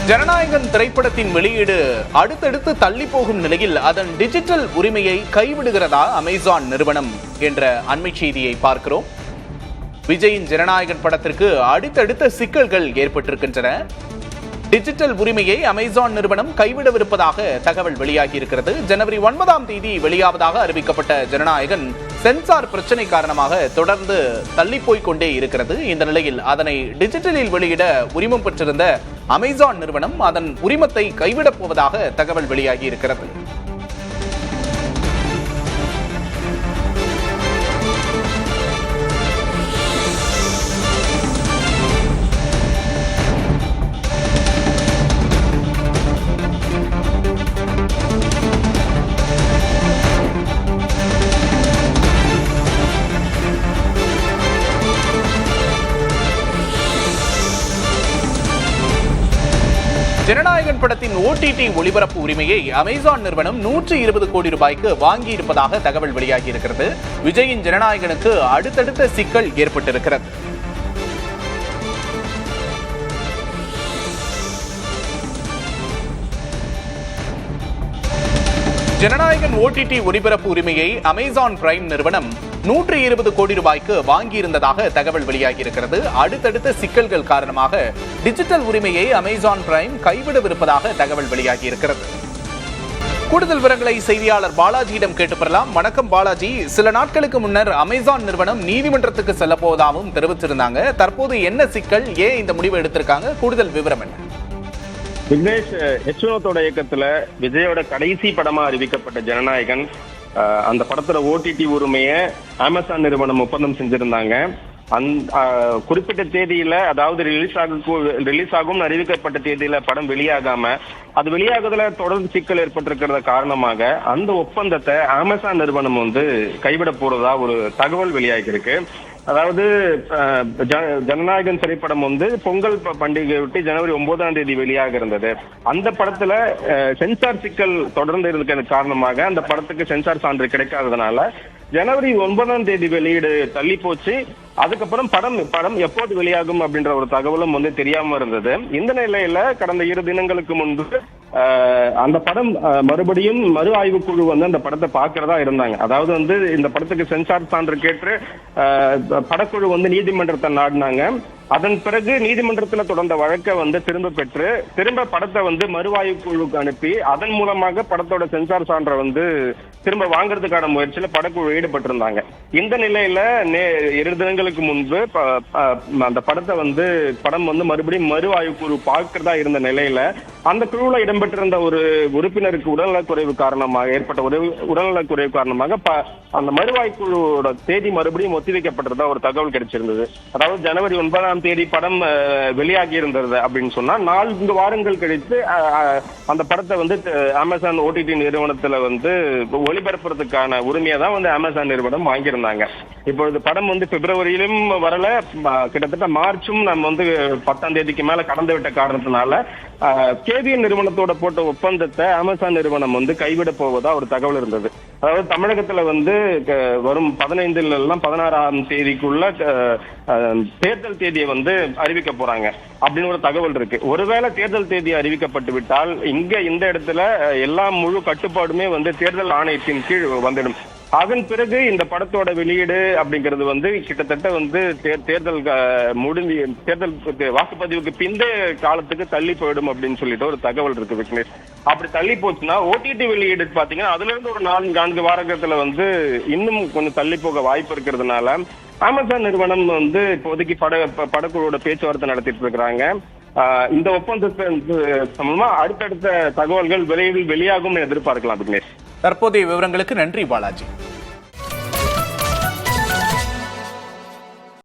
ஜனநாயகன் திரைப்படத்தின் வெளியீடு அடுத்தடுத்து தள்ளி போகும் நிலையில் அதன் டிஜிட்டல் உரிமையை கைவிடுகிறதா அமேசான் நிறுவனம் என்ற அண்மை செய்தியை பார்க்கிறோம். விஜயின் ஜனநாயகன் படத்திற்கு அடுத்தடுத்த சிக்கல்கள் ஏற்பட்டிருக்கின்றன. டிஜிட்டல் உரிமையை அமேசான் நிறுவனம் கைவிடவிருப்பதாக தகவல் வெளியாகி இருக்கிறது. ஜனவரி 9ஆம் தேதி வெளியாவதாக அறிவிக்கப்பட்ட ஜனநாயகன் சென்சார் பிரச்சனை காரணமாக தொடர்ந்து தள்ளி போய்கொண்டே இருக்கிறது. இந்த நிலையில் அதனை டிஜிட்டலில் வெளியிட உரிமம் பெற்றிருந்த அமேசான் நிறுவனம் அதன் உரிமத்தை கைவிடப் போவதாக தகவல் வெளியாகி இருக்கிறது. ஜனநாயகன் படத்தின் OTT ஒளிபரப்பு உரிமையை அமேசான் நிறுவனம் 120 கோடி ரூபாய்க்கு வாங்கி இருப்பதாக தகவல் வெளியாகி இருக்கிறது. விஜயின் ஜனநாயகனுக்கு அடுத்தடுத்த சிக்கல் ஏற்பட்டிருக்கிறது. ஜனநாயகன் OTT ஒளிபரப்பு உரிமையை அமேசான் பிரைம் நிறுவனம் 120 கோடி ரூபாய்க்கு வாங்கியிருந்ததாக தகவல் வெளியாகி இருக்கிறது. அடுத்தடுத்த சிக்கல்கள் காரணமாக டிஜிட்டல் உரிமையை அமேசான் பிரைம் கைவிடவிருப்பதாக தகவல் வெளியாகி இருக்கிறது. கூடுதல் விவரங்களை செய்தியாளர் பாலாஜியிடம் கேட்டு பெறலாம். வணக்கம் பாலாஜி, சில நாட்களுக்கு முன்னர் அமேசான் நிறுவனம் நீதிமன்றத்துக்கு செல்ல போவதாகவும் தெரிவிச்சிருந்தாங்க. தற்போது என்ன சிக்கல், ஏன் இந்த முடிவு எடுத்திருக்காங்க? கூடுதல் விவரம் என்ன? விக்னேஷ், வினோத்தோட இயக்கத்துல விஜயோட கடைசி படமா அறிவிக்கப்பட்ட ஜனநாயகன், அந்த படத்துல OTT உரிமையை அமேசான் நிறுவனம் ஒப்பந்தம் செஞ்சிருந்தாங்க. குறிப்பிட்ட தேதியில, அதாவது ரிலீஸ் ஆகும் அறிவிக்கப்பட்ட தேதியில படம் வெளியாகாம அது வெளியாகுதுல தொடர்ந்து சிக்கல் ஏற்பட்டிருக்கிறத காரணமாக அந்த ஒப்பந்தத்தை அமேசான் நிறுவனம் கைவிட போறதா ஒரு தகவல் வெளியாகி இருக்கு. அதாவது ஜனநாயகன் திரைப்படம் பொங்கல் பண்டிகை விட்டு ஜனவரி 9ஆம் தேதி வெளியாக இருந்தது. அந்த படத்துல சென்சார் சிக்கல் தொடர்ந்து இருக்கிறது காரணமாக அந்த படத்துக்கு சென்சார் சான்று கிடைக்காததுனால ஜனவரி 9ஆம் தேதி வெளியீடு தள்ளி போச்சு. அதுக்கப்புறம் படம் எப்போது வெளியாகும் அப்படின்ற ஒரு தகவலும் தெரியாம இருந்தது. இந்த நிலையில கடந்த 2 தினங்களுக்கு முன்பு அந்த படம் மறுபடியும் மறு ஆய்வு குழு அந்த படத்தை பார்க்கறதா இருந்தாங்க. அதாவது இந்த படத்துக்கு சென்சார் சான்று கேட்டு படக்குழு நீதிமன்றத்தை நாடினாங்க. அதன் பிறகு நீதிமன்றத்துல தொடர்ந்த வழக்கை திரும்ப படத்தை மறுவாய்வு குழுக்கு அனுப்பி அதன் மூலமாக படத்தோட சென்சார் சான்றை திரும்ப வாங்குறதுக்கான முயற்சியில படக்குழு ஈடுபட்டிருந்தாங்க. இந்த நிலையில 2 தினங்களுக்கு முன்பு அந்த படத்தை படம் மறுபடியும் மறு ஆய்வு குழு பார்க்கிறதா இருந்த நிலையில அந்த குழுவில் இடம்பெற்றிருந்த ஒரு உறுப்பினருக்கு உடல்நலக்குறைவு காரணமாக அந்த மறுவாய்வு குழுவோட தேதி மறுபடியும் ஒத்திவைக்கப்பட்டதா ஒரு தகவல் கிடைச்சிருந்தது. அதாவது ஜனவரி 9ஆம் தேதி படம் வெளியாகி இருந்தது அப்படின்னு சொன்னா 4 வாரங்கள் கழித்து அந்த படத்தை அமேசான் OTT நிறுவனத்துல ஒளிபரப்புறதுக்கான உரிமையை தான் அமேசான் நிறுவனம் வாங்கியிருந்தாங்க. இப்பொழுது படம் பிப்ரவரியிலும் வரல, கிட்டத்தட்ட மார்ச்சும் நம்ம 10ஆம் தேதிக்கு மேல கடந்து விட்ட காரணத்தினால KVN நிறுவனத்தோட போட்ட ஒப்பந்தத்தை அமேசான் நிறுவனம் கைவிட போவதா ஒரு தகவல் இருந்தது. அதாவது தமிழகத்துல வரும் 16ஆம் தேதிக்குள்ள தேர்தல் தேதியை அறிவிக்க போறாங்க அப்படின்னு ஒரு தகவல் இருக்கு. ஒருவேளை தேர்தல் தேதி அறிவிக்கப்பட்டு விட்டால் இந்த இடத்துல எல்லா முழு கட்டுப்பாடுமே தேர்தல் ஆணையத்தின் கீழ் வந்துடும். அதன் பிறகு இந்த படத்தோட வெளியீடு அப்படிங்கிறது கிட்டத்தட்ட தேர்தல் வாக்குப்பதிவுக்கு பிந்தைய காலத்துக்கு தள்ளி போயிடும் அப்படின்னு சொல்லிட்டு ஒரு தகவல் இருக்கு விக்னேஷ். அப்படி தள்ளி போச்சுன்னா OTT வெளியீடு பாத்தீங்கன்னா அதுல இருந்து ஒரு 4 வாரத்துல இன்னும் கொஞ்சம் தள்ளி போக வாய்ப்பு இருக்கிறதுனால அமேசான் நிறுவனம் இப்போதைக்கு படக்குழுவோட பேச்சுவார்த்தை நடத்திட்டு இருக்கிறாங்க. இந்த ஒப்பந்தத்தை சம்பந்தமா அடுத்தடுத்த தகவல்கள் விரைவில் வெளியாகும் எதிர்பார்க்கலாம் விக்னேஷ். தற்போதைய விவரங்களுக்கு நன்றி பாலாஜி.